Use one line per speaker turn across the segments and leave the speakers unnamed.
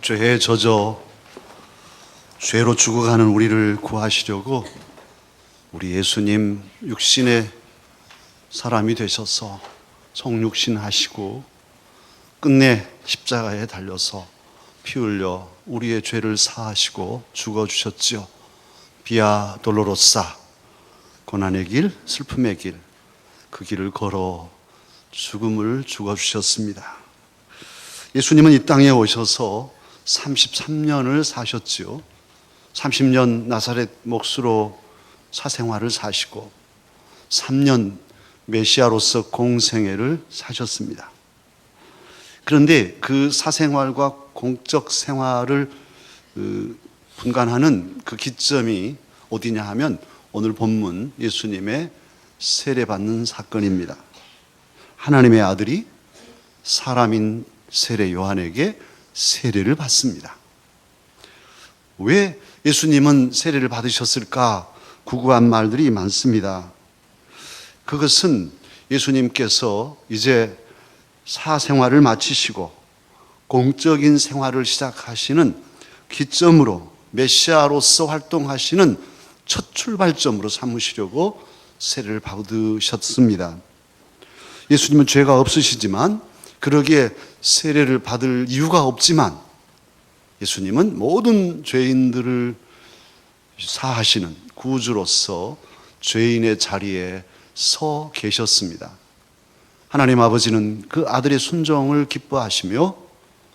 죄에 젖어 죄로 죽어가는 우리를 구하시려고 우리 예수님 육신의 사람이 되셔서 성육신 하시고 끝내 십자가에 달려서 피 흘려 우리의 죄를 사하시고 죽어주셨지요. 비아 돌로로사, 고난의 길, 슬픔의 길, 그 길을 걸어 죽음을 죽어주셨습니다. 예수님은 이 땅에 오셔서 33년을 사셨지요. 30년 나사렛 몫으로 사생활을 사시고 3년 메시아로서 공생애를 사셨습니다. 그런데 그 사생활과 공적 생활을 분간하는 그 기점이 어디냐 하면 오늘 본문 예수님의 세례받는 사건입니다. 하나님의 아들이 사람인 세례 요한에게 세례를 받습니다. 왜 예수님은 세례를 받으셨을까? 구구한 말들이 많습니다. 그것은 예수님께서 이제 사생활을 마치시고 공적인 생활을 시작하시는 기점으로 메시아로서 활동하시는 첫 출발점으로 삼으시려고 세례를 받으셨습니다. 예수님은 죄가 없으시지만 그러기에 세례를 받을 이유가 없지만 예수님은 모든 죄인들을 사하시는 구주로서 죄인의 자리에 서 계셨습니다. 하나님 아버지는 그 아들의 순종을 기뻐하시며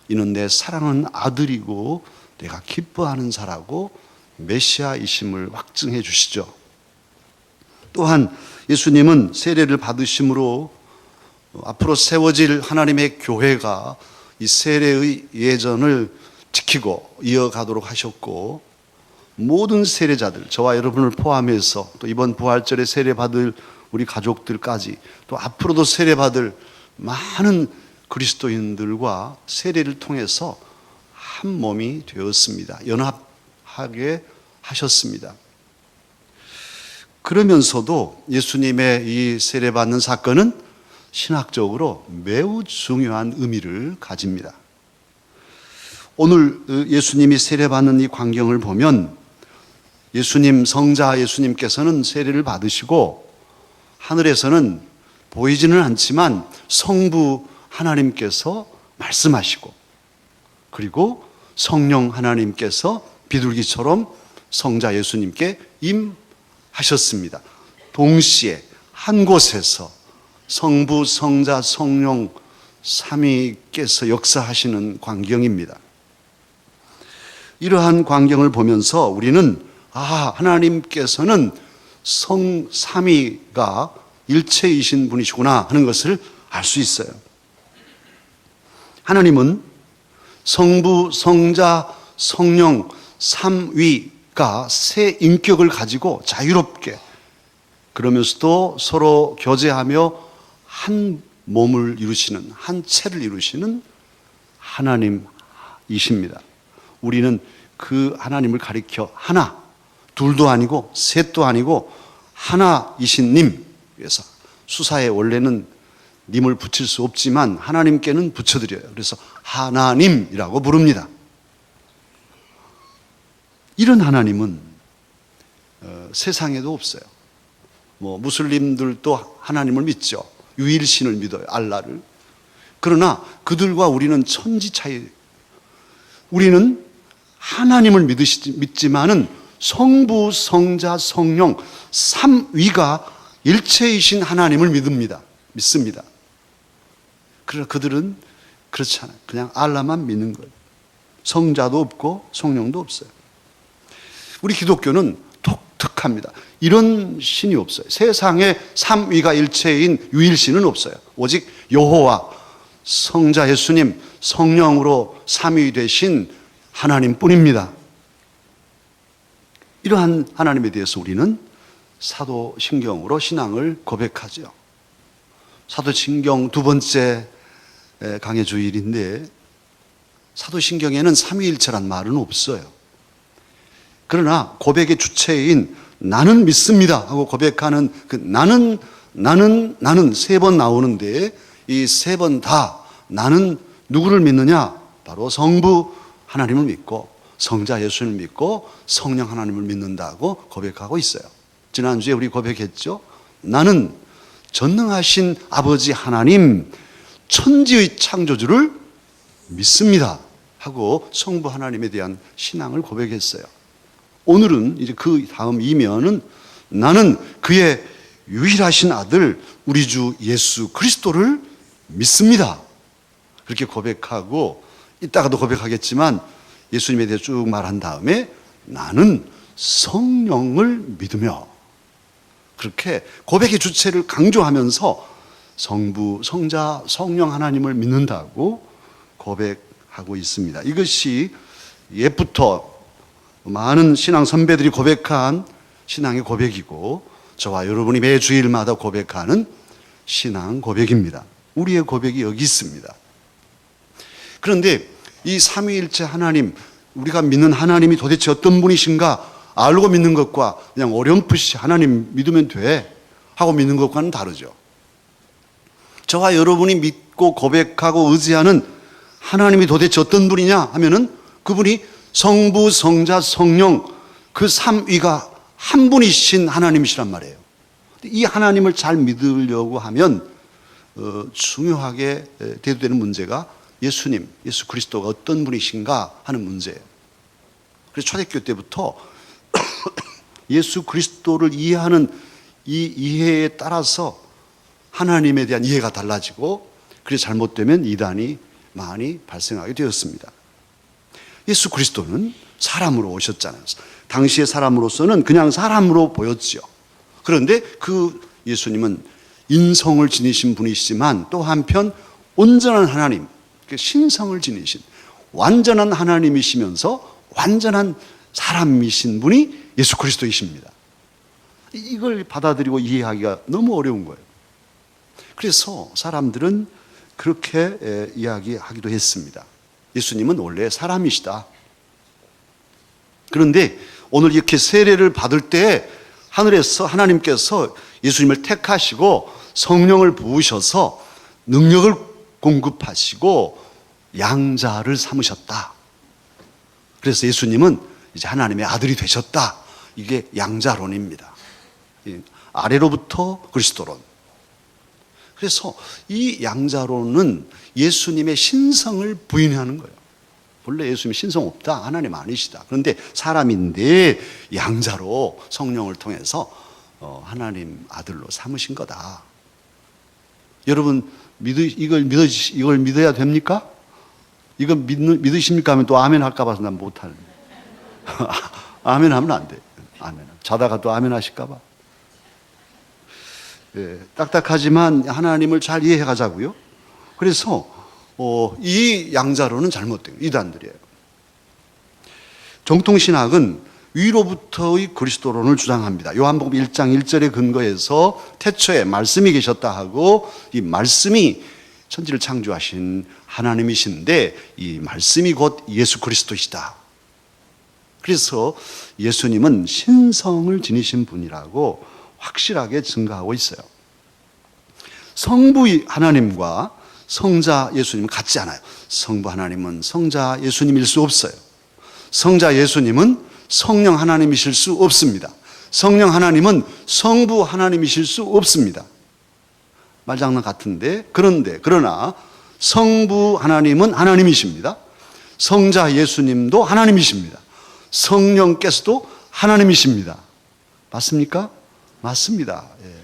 이는 내 사랑하는 아들이고 내가 기뻐하는 자라고 메시아이심을 확증해 주시죠. 또한 예수님은 세례를 받으심으로 앞으로 세워질 하나님의 교회가 이 세례의 예전을 지키고 이어가도록 하셨고 모든 세례자들, 저와 여러분을 포함해서 또 이번 부활절에 세례받을 우리 가족들까지 또 앞으로도 세례받을 많은 그리스도인들과 세례를 통해서 한 몸이 되었습니다. 연합하게 하셨습니다. 그러면서도 예수님의 이 세례받는 사건은 신학적으로 매우 중요한 의미를 가집니다. 오늘 예수님이 세례받는 이 광경을 보면 예수님, 성자 예수님께서는 세례를 받으시고 하늘에서는 보이지는 않지만 성부 하나님께서 말씀하시고 그리고 성령 하나님께서 비둘기처럼 성자 예수님께 임하셨습니다. 동시에 한 곳에서 성부, 성자, 성령 삼위께서 역사하시는 광경입니다. 이러한 광경을 보면서 우리는 하나님께서는 삼위가 일체이신 분이시구나 하는 것을 알 수 있어요. 하나님은 성부, 성자, 성령 삼위가 세 인격을 가지고 자유롭게 그러면서도 서로 교제하며 한 몸을 이루시는, 한 체를 이루시는 하나님이십니다. 우리는 그 하나님을 가리켜 하나, 둘도 아니고 셋도 아니고 하나이신 님, 그래서 수사에 원래는 님을 붙일 수 없지만 하나님께는 붙여드려요. 그래서 하나님이라고 부릅니다. 이런 하나님은 세상에도 없어요. 무슬림들도 하나님을 믿죠. 유일신을 믿어요. 알라를. 그러나 그들과 우리는 천지 차이. 우리는 하나님을 믿지만은 성부, 성자, 성령 삼위가 일체이신 하나님을 믿습니다. 그러나 그들은 그렇지 않아요. 그냥 알라만 믿는 거예요. 성자도 없고 성령도 없어요. 우리 기독교는 독특합니다. 이런 신이 없어요. 세상에 삼위가 일체인 유일신은 없어요. 오직 여호와, 성자 예수님, 성령으로 삼위 되신 하나님뿐입니다. 이러한 하나님에 대해서 우리는 사도신경으로 신앙을 고백하죠. 사도신경 두 번째 강해 주일인데 사도신경에는 삼위일체란 말은 없어요. 그러나 고백의 주체인 나는 믿습니다 하고 고백하는 그 나는 세 번 나오는데 이 세 번 다 나는 누구를 믿느냐? 바로 성부 하나님을 믿고 성자 예수님을 믿고 성령 하나님을 믿는다고 고백하고 있어요. 지난주에 우리 고백했죠. 나는 전능하신 아버지 하나님 천지의 창조주를 믿습니다 하고 성부 하나님에 대한 신앙을 고백했어요. 오늘은 이제 그 다음 이면은 나는 그의 유일하신 아들 우리 주 예수 그리스도를 믿습니다. 그렇게 고백하고 이따가도 고백하겠지만 예수님에 대해 쭉 말한 다음에 나는 성령을 믿으며 그렇게 고백의 주체를 강조하면서 성부, 성자, 성령 하나님을 믿는다고 고백하고 있습니다. 이것이 옛부터 많은 신앙 선배들이 고백한 신앙의 고백이고 저와 여러분이 매 주일마다 고백하는 신앙 고백입니다. 우리의 고백이 여기 있습니다. 그런데 이 삼위일체 하나님, 우리가 믿는 하나님이 도대체 어떤 분이신가 알고 믿는 것과 그냥 어렴풋이 하나님 믿으면 돼 하고 믿는 것과는 다르죠. 저와 여러분이 믿고 고백하고 의지하는 하나님이 도대체 어떤 분이냐 하면은 그분이 성부, 성자, 성령 그 삼위가 한 분이신 하나님이시란 말이에요. 이 하나님을 잘 믿으려고 하면 중요하게 대두되는 문제가 예수님, 예수 그리스도가 어떤 분이신가 하는 문제예요. 그래서 초대교회 때부터 예수 그리스도를 이해하는 이 이해에 따라서 하나님에 대한 이해가 달라지고 그래서 잘못되면 이단이 많이 발생하게 되었습니다. 예수 그리스도는 사람으로 오셨잖아요. 당시의 사람으로서는 그냥 사람으로 보였죠. 그런데 그 예수님은 인성을 지니신 분이시지만 또 한편 온전한 하나님, 신성을 지니신 완전한 하나님이시면서 완전한 사람이신 분이 예수 그리스도이십니다. 이걸 받아들이고 이해하기가 너무 어려운 거예요. 그래서 사람들은 그렇게 이야기하기도 했습니다. 예수님은 원래 사람이시다. 그런데 오늘 이렇게 세례를 받을 때 하늘에서 하나님께서 예수님을 택하시고 성령을 부으셔서 능력을 공급하시고 양자를 삼으셨다. 그래서 예수님은 이제 하나님의 아들이 되셨다. 이게 양자론입니다. 아래로부터 그리스도론. 그래서 이 양자론은 예수님의 신성을 부인하는 거예요. 원래 예수님이 신성 없다. 하나님 아니시다. 그런데 사람인데 양자로 성령을 통해서 하나님 아들로 삼으신 거다. 여러분 이걸 믿어야 됩니까? 이거 믿으십니까? 하면 또 아멘 할까 봐서 난 못하는. 아멘 하면 안 돼. 아멘. 자다가 또 아멘 하실까 봐. 예, 딱딱하지만 하나님을 잘 이해해 가자고요. 그래서 이 양자로는 잘못된 이단들이에요. 정통신학은 위로부터의 그리스도론을 주장합니다. 요한복음 1장 1절에 근거해서 태초에 말씀이 계셨다 하고 이 말씀이 천지를 창조하신 하나님이신데 이 말씀이 곧 예수 그리스도시다. 그래서 예수님은 신성을 지니신 분이라고 확실하게 증거하고 있어요. 성부 하나님과 성자 예수님은 같지 않아요. 성부 하나님은 성자 예수님일 수 없어요. 성자 예수님은 성령 하나님이실 수 없습니다. 성령 하나님은 성부 하나님이실 수 없습니다. 말장난 같은데 그러나 성부 하나님은 하나님이십니다. 성자 예수님도 하나님이십니다. 성령께서도 하나님이십니다. 맞습니까? 맞습니다. 예.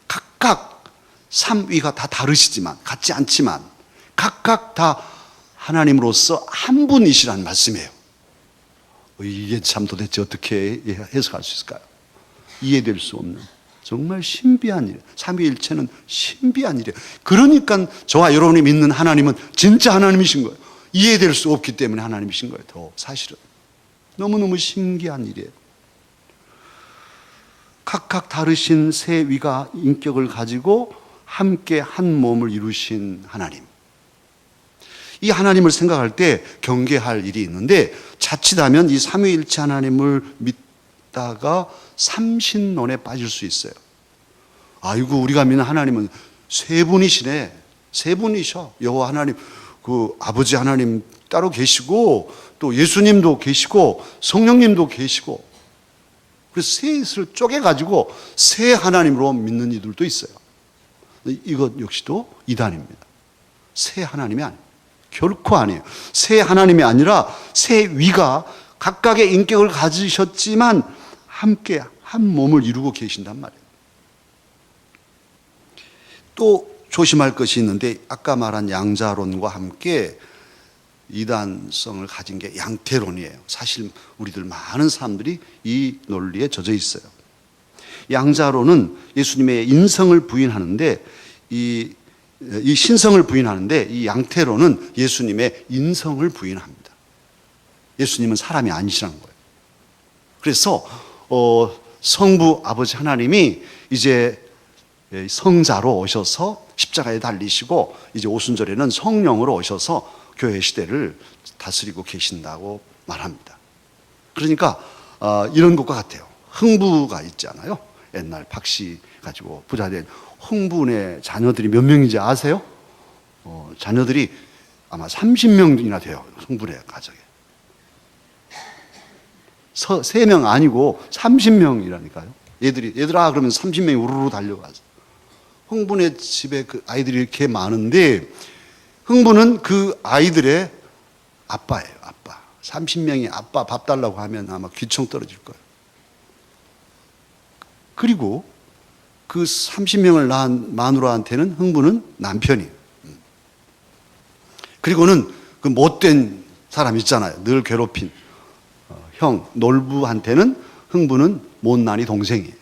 각각 삼위가 다 다르시지만 같지 않지만 각각 다 하나님으로서 한 분이시라는 말씀이에요. 이게 참 도대체 어떻게 해석할 수 있을까요? 이해될 수 없는 정말 신비한 일이에요. 삼위일체는 신비한 일이에요. 그러니까 저와 여러분이 믿는 하나님은 진짜 하나님이신 거예요. 이해될 수 없기 때문에 하나님이신 거예요. 더 사실은 너무너무 신기한 일이에요. 각각 다르신 세 위가 인격을 가지고 함께 한 몸을 이루신 하나님. 이 하나님을 생각할 때 경계할 일이 있는데 자칫하면 이 삼위일체 하나님을 믿다가 삼신론에 빠질 수 있어요. 아이고 우리가 믿는 하나님은 세 분이시네. 세 분이셔. 여호와 하나님, 그 아버지 하나님, 따로 계시고 또 예수님도 계시고 성령님도 계시고, 그래서 셋을 쪼개가지고 세 하나님으로 믿는 이들도 있어요. 이것 역시도 이단입니다. 세 하나님이 아니에요. 결코 아니에요. 세 하나님이 아니라 세 위가 각각의 인격을 가지셨지만 함께 한 몸을 이루고 계신단 말이에요. 또 조심할 것이 있는데, 아까 말한 양자론과 함께 이단성을 가진 게 양태론이에요. 사실 우리들 많은 사람들이 이 논리에 젖어 있어요. 양자론은 예수님의 인성을 부인하는데, 이 신성을 부인하는데, 이 양태론은 예수님의 인성을 부인합니다. 예수님은 사람이 아니시라는 거예요. 그래서 성부 아버지 하나님이 이제 성자로 오셔서 십자가에 달리시고, 이제 오순절에는 성령으로 오셔서 교회 시대를 다스리고 계신다고 말합니다. 그러니까 이런 것과 같아요. 흥부가 있잖아요. 옛날 박씨 가지고 부자된 흥분의 자녀들이 몇 명인지 아세요? 자녀들이 아마 30명이나 돼요. 흥분의 가정에. 3명 아니고 30명이라니까요. 얘들아 그러면 30명이 우르르 달려가서. 흥분의 집에 그 아이들이 이렇게 많은데, 흥부는 그 아이들의 아빠예요. 아빠. 30명이 아빠 밥 달라고 하면 아마 귀청 떨어질 거예요. 그리고 그 30명을 낳은 마누라한테는 흥부는 남편이에요. 그리고는 그 못된 사람 있잖아요. 늘 괴롭힌 형 놀부한테는 흥부는 못난이 동생이에요.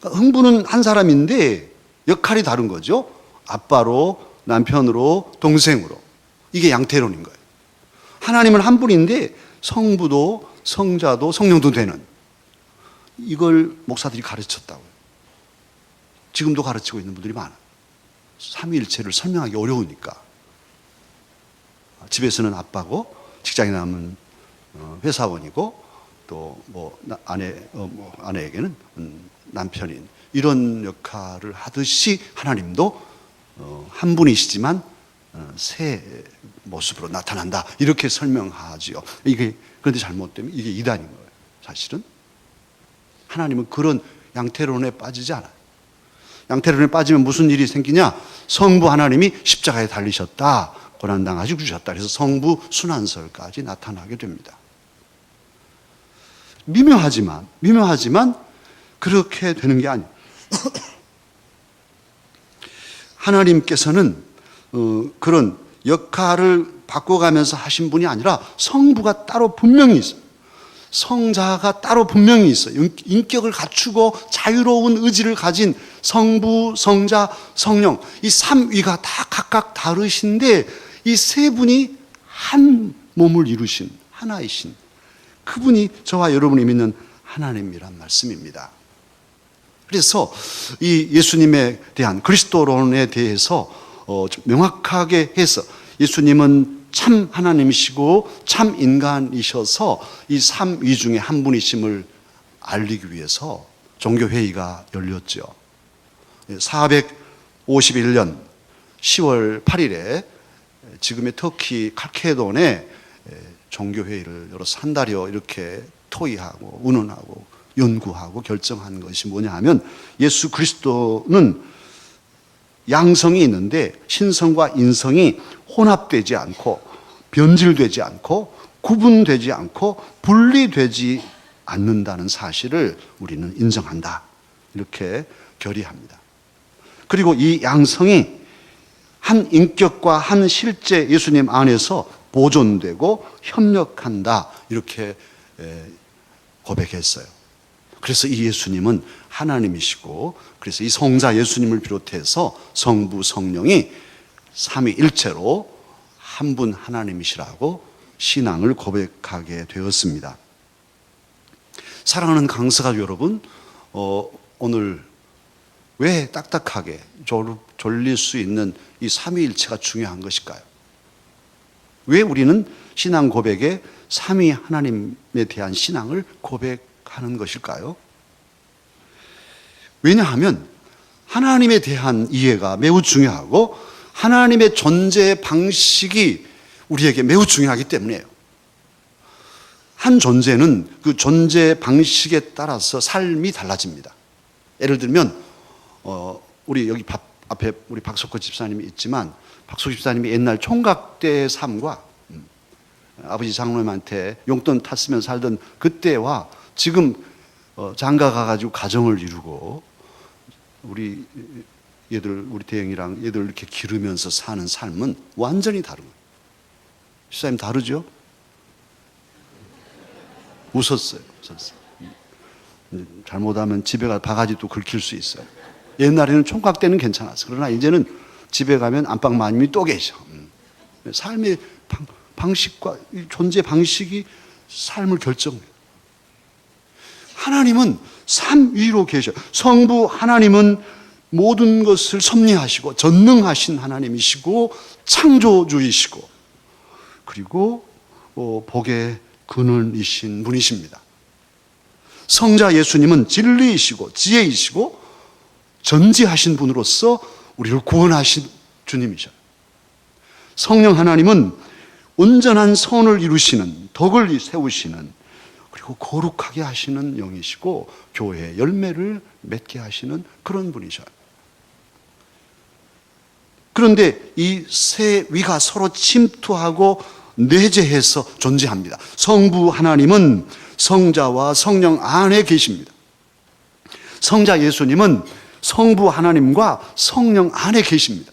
그러니까 흥부는 한 사람인데 역할이 다른 거죠. 아빠로, 남편으로, 동생으로. 이게 양태론인 거예요. 하나님은 한 분인데 성부도 성자도 성령도 되는, 이걸 목사들이 가르쳤다고요. 지금도 가르치고 있는 분들이 많아요. 삼위일체를 설명하기 어려우니까. 집에서는 아빠고, 직장에 나가면 회사원이고, 또 아내에게는 남편인, 이런 역할을 하듯이 하나님도 한 분이시지만 새 모습으로 나타난다, 이렇게 설명하지요. 이게 그런데 잘못되면 이게 이단인 거예요. 사실은 하나님은 그런 양태론에 빠지지 않아요. 양태론에 빠지면 무슨 일이 생기냐? 성부 하나님이 십자가에 달리셨다, 고난당하시고 주셨다, 그래서 성부 순환설까지 나타나게 됩니다. 미묘하지만 그렇게 되는 게 아니에요. 하나님께서는 그런 역할을 바꿔가면서 하신 분이 아니라 성부가 따로 분명히 있어요. 성자가 따로 분명히 있어요. 인격을 갖추고 자유로운 의지를 가진 성부, 성자, 성령, 이 삼위가 다 각각 다르신데, 이 세 분이 한 몸을 이루신 하나이신 그분이 저와 여러분이 믿는 하나님이란 말씀입니다. 그래서 이 예수님에 대한 그리스도론에 대해서 명확하게 해서, 예수님은 참 하나님이시고 참 인간이셔서 이 삼위 중에 한 분이심을 알리기 위해서 종교회의가 열렸죠. 451년 10월 8일에 지금의 터키 칼케돈에 종교회의를 열어서 한 달여 이렇게 토의하고 의논하고 연구하고 결정한 것이 뭐냐 하면, 예수 그리스도는 양성이 있는데 신성과 인성이 혼합되지 않고 변질되지 않고 구분되지 않고 분리되지 않는다는 사실을 우리는 인정한다, 이렇게 결의합니다. 그리고 이 양성이 한 인격과 한 실제 예수님 안에서 보존되고 협력한다, 이렇게 고백했어요. 그래서 이 예수님은 하나님이시고, 그래서 이 성자 예수님을 비롯해서 성부, 성령이 삼위일체로 한 분 하나님이시라고 신앙을 고백하게 되었습니다. 사랑하는 강서가족 여러분, 오늘 왜 딱딱하게 졸릴 수 있는 이 삼위일체가 중요한 것일까요? 왜 우리는 신앙 고백에 삼위 하나님에 대한 신앙을 고백하는 것일까요? 왜냐하면 하나님에 대한 이해가 매우 중요하고, 하나님의 존재 방식이 우리에게 매우 중요하기 때문이에요. 한 존재는 그 존재 방식에 따라서 삶이 달라집니다. 예를 들면 우리 여기 앞에 우리 박석호 집사님이 있지만, 박석호 집사님이 옛날 총각 때의 삶과 아버지 장로님한테 용돈 탔으면 살던 그때와 지금 장가 가가지고 가정을 이루고 우리 대영이랑 얘들 이렇게 기르면서 사는 삶은 완전히 다른 거예요. 집사님 다르죠? 웃었어요. 잘못하면 집에 가 바가지 또 긁힐 수 있어요. 옛날에는 총각 때는 괜찮았어. 그러나 이제는 집에 가면 안방마님이 또 계셔. 삶의 방식과 존재 방식이 삶을 결정해요. 하나님은 삼위로 계셔요. 성부 하나님은 모든 것을 섭리하시고 전능하신 하나님이시고 창조주이시고 그리고 복의 근원이신 분이십니다. 성자 예수님은 진리이시고 지혜이시고 전지하신 분으로서 우리를 구원하신 주님이셔요. 성령 하나님은 온전한 선을 이루시는, 덕을 세우시는, 그리고 거룩하게 하시는 영이시고 교회의 열매를 맺게 하시는 그런 분이셔요. 그런데 이 세 위가 서로 침투하고 내재해서 존재합니다. 성부 하나님은 성자와 성령 안에 계십니다. 성자 예수님은 성부 하나님과 성령 안에 계십니다.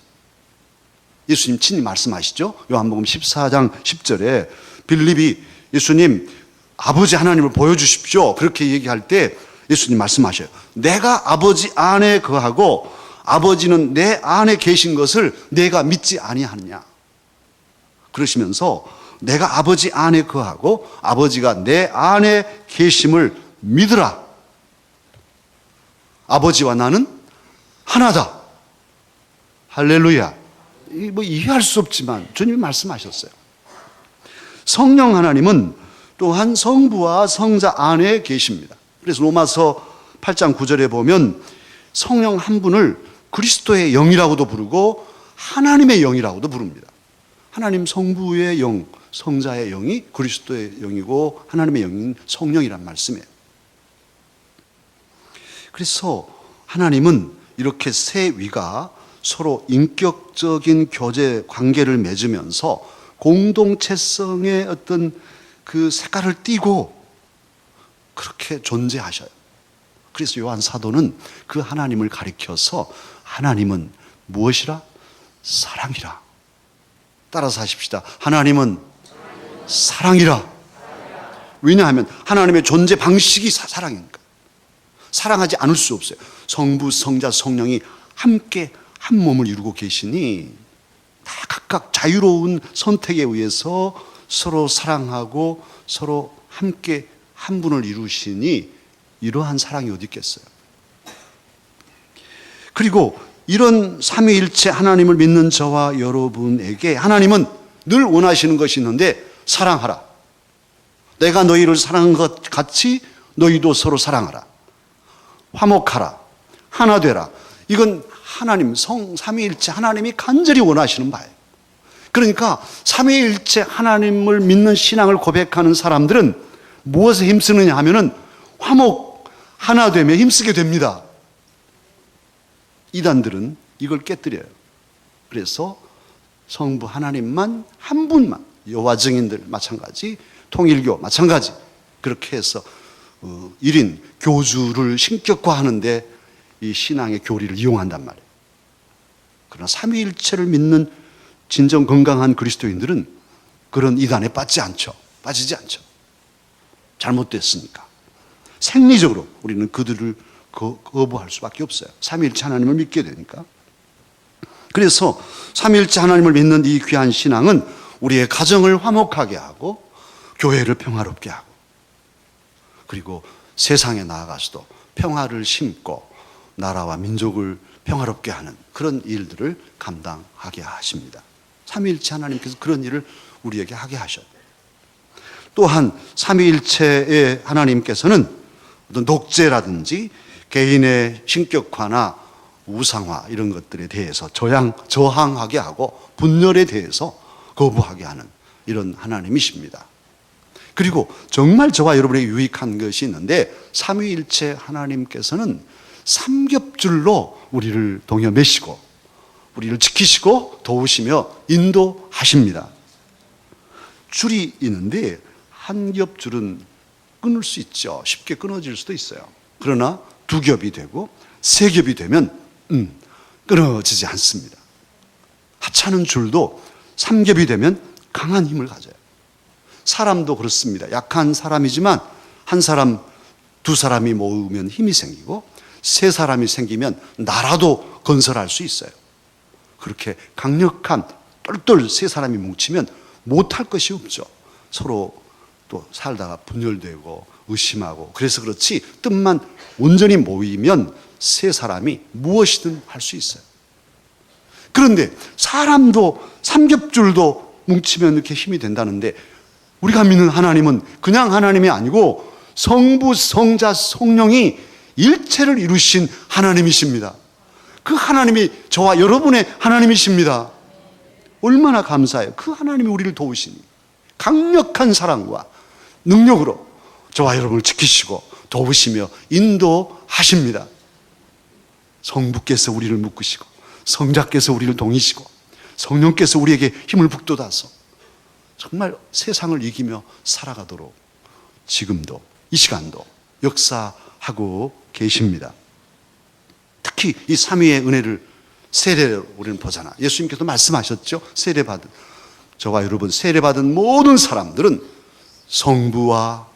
예수님 친히 말씀하시죠. 요한복음 14장 10절에 빌립이 예수님 아버지 하나님을 보여주십시오 그렇게 얘기할 때 예수님 말씀하셔요. 내가 아버지 안에 거하고 아버지는 내 안에 계신 것을 내가 믿지 아니하느냐. 그러시면서 내가 아버지 안에 거하고 아버지가 내 안에 계심을 믿으라. 아버지와 나는 하나다. 할렐루야. 뭐 이해할 수 없지만 주님이 말씀하셨어요. 성령 하나님은 또한 성부와 성자 안에 계십니다. 그래서 로마서 8장 9절에 보면 성령 한 분을 그리스도의 영이라고도 부르고 하나님의 영이라고도 부릅니다. 하나님 성부의 영, 성자의 영이 그리스도의 영이고 하나님의 영인 성령이란 말씀이에요. 그래서 하나님은 이렇게 세 위가 서로 인격적인 교제 관계를 맺으면서 공동체성의 어떤 그 색깔을 띠고 그렇게 존재하셔요. 그래서 요한 사도는 그 하나님을 가리켜서 하나님은 무엇이라? 사랑이라. 따라서 하십시다. 하나님은 사랑이라. 왜냐하면 하나님의 존재 방식이 사랑이니까. 사랑하지 않을 수 없어요. 성부, 성자, 성령이 함께 한 몸을 이루고 계시니 다 각각 자유로운 선택에 의해서 서로 사랑하고 서로 함께 한 분을 이루시니 이러한 사랑이 어디 있겠어요. 그리고 이런 삼위일체 하나님을 믿는 저와 여러분에게 하나님은 늘 원하시는 것이 있는데 사랑하라. 내가 너희를 사랑한 것 같이 너희도 서로 사랑하라. 화목하라. 하나 되라. 이건 하나님, 삼위일체 하나님이 간절히 원하시는 바예요. 그러니까 삼위일체 하나님을 믿는 신앙을 고백하는 사람들은 무엇에 힘쓰느냐 하면은 화목, 하나 되며 힘쓰게 됩니다. 이단들은 이걸 깨뜨려요. 그래서 성부 하나님만 한 분만, 여호와 증인들 마찬가지, 통일교 마찬가지, 그렇게 해서 1인 교주를 신격화하는데 이 신앙의 교리를 이용한단 말이에요. 그러나 삼위일체를 믿는 진정 건강한 그리스도인들은 그런 이단에 빠지지 않죠. 잘못됐으니까. 생리적으로 우리는 그들을 거부할 수밖에 없어요. 삼위일체 하나님을 믿게 되니까. 그래서 삼위일체 하나님을 믿는 이 귀한 신앙은 우리의 가정을 화목하게 하고 교회를 평화롭게 하고 그리고 세상에 나아가서도 평화를 심고 나라와 민족을 평화롭게 하는 그런 일들을 감당하게 하십니다. 삼위일체 하나님께서 그런 일을 우리에게 하게 하셔요. 또한 삼위일체의 하나님께서는 어떤 독재라든지 개인의 신격화나 우상화 이런 것들에 대해서 저항하게 하고 분열에 대해서 거부하게 하는 이런 하나님이십니다. 그리고 정말 저와 여러분에게 유익한 것이 있는데 삼위일체 하나님께서는 삼겹줄로 우리를 동여 매시고 우리를 지키시고 도우시며 인도하십니다. 줄이 있는데 한 겹 줄은 끊을 수 있죠. 쉽게 끊어질 수도 있어요. 그러나 두 겹이 되고 세 겹이 되면 끊어지지 않습니다. 하찮은 줄도 3겹이 되면 강한 힘을 가져요. 사람도 그렇습니다. 약한 사람이지만 한 사람, 두 사람이 모으면 힘이 생기고 세 사람이 생기면 나라도 건설할 수 있어요. 그렇게 강력한 똘똘 세 사람이 뭉치면 못할 것이 없죠. 서로 또 살다가 분열되고 의심하고 그래서 그렇지 뜻만 온전히 모이면 세 사람이 무엇이든 할 수 있어요. 그런데 사람도 삼겹줄도 뭉치면 이렇게 힘이 된다는데 우리가 믿는 하나님은 그냥 하나님이 아니고 성부, 성자, 성령이 일체를 이루신 하나님이십니다. 그 하나님이 저와 여러분의 하나님이십니다. 얼마나 감사해요. 그 하나님이 우리를 도우시니 강력한 사랑과 능력으로 저와 여러분을 지키시고 도우시며 인도하십니다. 성부께서 우리를 묶으시고 성자께서 우리를 동이시고 성령께서 우리에게 힘을 북돋아서 정말 세상을 이기며 살아가도록 지금도 이 시간도 역사하고 계십니다. 특히 이 삼위의 은혜를 세례로 우리는 보잖아. 예수님께서 말씀하셨죠. 세례받은 저와 여러분 세례받은 모든 사람들은 성부와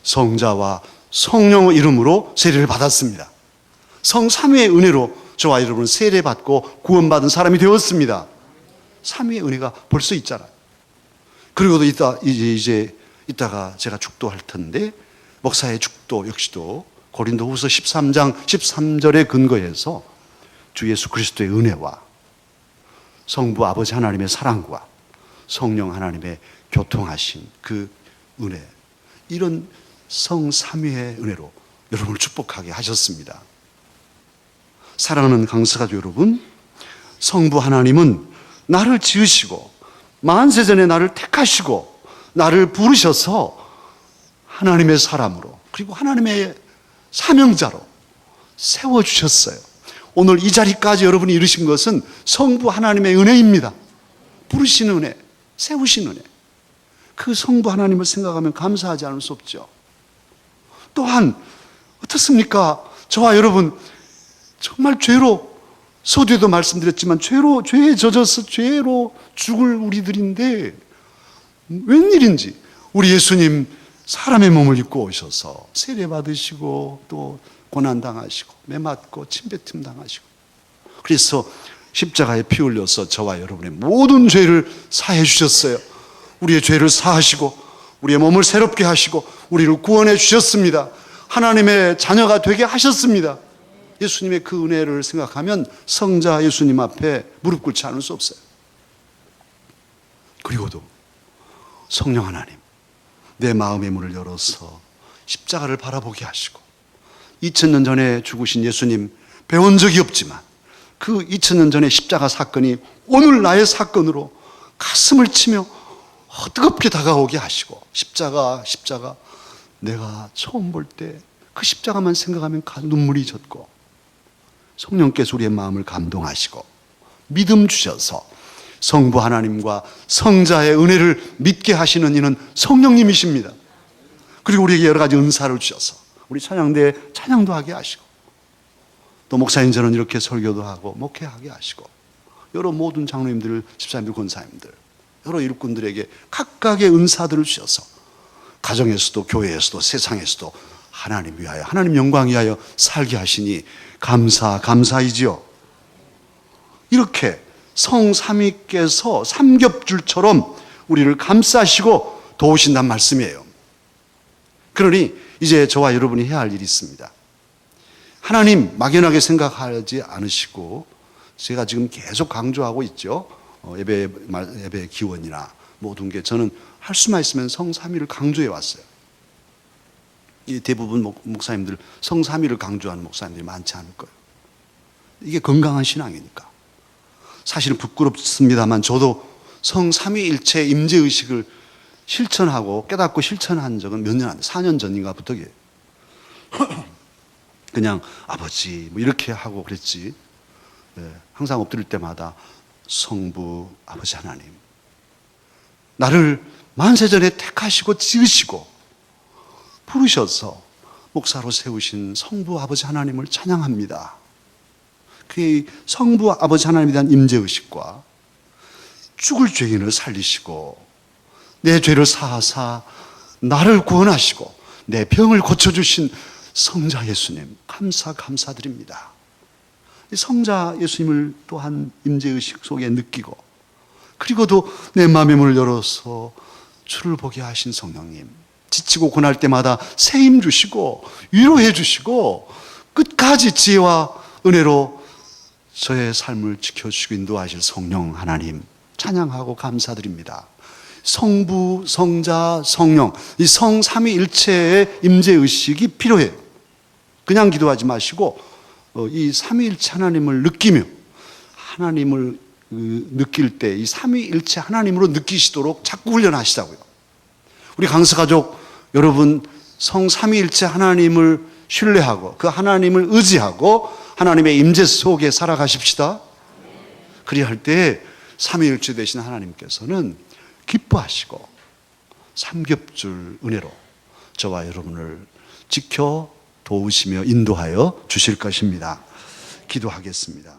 성자와 성령의 이름으로 세례를 받았습니다. 성삼위의 은혜로 저와 여러분은 세례받고 구원받은 사람이 되었습니다. 삼위의 은혜가 벌써 있잖아요. 그리고도 이따가 제가 축도할 텐데 목사의 축도 역시도 고린도후서 13장 13절에 근거해서 주 예수 그리스도의 은혜와 성부 아버지 하나님의 사랑과 성령 하나님의 교통하신 그 은혜, 이런 성삼위의 은혜로 여러분을 축복하게 하셨습니다. 사랑하는 강서가족 여러분, 성부 하나님은 나를 지으시고 만세전에 나를 택하시고 나를 부르셔서 하나님의 사람으로 그리고 하나님의 사명자로 세워주셨어요. 오늘 이 자리까지 여러분이 이루신 것은 성부 하나님의 은혜입니다. 부르신 은혜, 세우신 은혜. 그 성부 하나님을 생각하면 감사하지 않을 수 없죠. 또한 어떻습니까? 저와 여러분 정말 죄로, 서두에도 말씀드렸지만 죄에 젖어서 죄로 죽을 우리들인데 웬일인지 우리 예수님 사람의 몸을 입고 오셔서 세례 받으시고 또 고난 당하시고 매 맞고 침뱉음 당하시고 그래서 십자가에 피 흘려서 저와 여러분의 모든 죄를 사해 주셨어요. 우리의 죄를 사하시고 우리의 몸을 새롭게 하시고 우리를 구원해 주셨습니다. 하나님의 자녀가 되게 하셨습니다. 예수님의 그 은혜를 생각하면 성자 예수님 앞에 무릎 꿇지 않을 수 없어요. 그리고도 성령 하나님, 내 마음의 문을 열어서 십자가를 바라보게 하시고 2000년 전에 죽으신 예수님 배운 적이 없지만 그 2000년 전의 십자가 사건이 오늘 나의 사건으로 가슴을 치며 뜨겁게 다가오게 하시고 십자가 내가 처음 볼 때 그 십자가만 생각하면 눈물이 젖고 성령께서 우리의 마음을 감동하시고 믿음 주셔서 성부 하나님과 성자의 은혜를 믿게 하시는 이는 성령님이십니다. 그리고 우리에게 여러 가지 은사를 주셔서 우리 찬양대에 찬양도 하게 하시고 또 목사님 저는 이렇게 설교도 하고 목회하게 하시고 여러 모든 장로님들, 집사님들, 권사님들 여러 일꾼들에게 각각의 은사들을 주셔서 가정에서도 교회에서도 세상에서도 하나님 위하여 하나님 영광 위하여 살게 하시니 감사이지요. 이렇게 성삼위께서 삼겹줄처럼 우리를 감싸시고 도우신단 말씀이에요. 그러니 이제 저와 여러분이 해야 할 일이 있습니다. 하나님 막연하게 생각하지 않으시고 제가 지금 계속 강조하고 있죠. 예배 기원이나 모든 게 저는 할 수만 있으면 성삼위를 강조해 왔어요. 대부분 목사님들 성삼위를 강조하는 목사님들이 많지 않을 거예요. 이게 건강한 신앙이니까. 사실은 부끄럽습니다만 저도 성삼위일체 임재의식을 실천하고 깨닫고 실천한 적은 몇 년 안 돼. 4년 전인가부터예요. 그냥 아버지 뭐 이렇게 하고 그랬지. 항상 엎드릴 때마다 성부 아버지 하나님, 나를 만세전에 택하시고 지으시고 부르셔서 목사로 세우신 성부 아버지 하나님을 찬양합니다. 그 성부 아버지 하나님에 대한 임재의식과 죽을 죄인을 살리시고 내 죄를 사하사 나를 구원하시고 내 병을 고쳐주신 성자 예수님 감사드립니다. 성자 예수님을 또한 임재의식 속에 느끼고, 그리고도 내 마음의 문을 열어서 주를 보게 하신 성령님, 지치고 고날 때마다 새 힘 주시고 위로해 주시고 끝까지 지혜와 은혜로 저의 삶을 지켜주시고 인도하실 성령 하나님 찬양하고 감사드립니다. 성부, 성자, 성령, 이 성삼위일체의 임재의식이 필요해요. 그냥 기도하지 마시고 이 삼위일체 하나님을 느끼며, 하나님을 느낄 때 이 삼위일체 하나님으로 느끼시도록 자꾸 훈련하시자고요. 우리 강서가족 여러분, 성삼위일체 하나님을 신뢰하고 그 하나님을 의지하고 하나님의 임재 속에 살아가십시다. 그리할 때 삼위일체 되신 하나님께서는 기뻐하시고 삼겹줄 은혜로 저와 여러분을 지켜 도우시며 인도하여 주실 것입니다. 기도하겠습니다.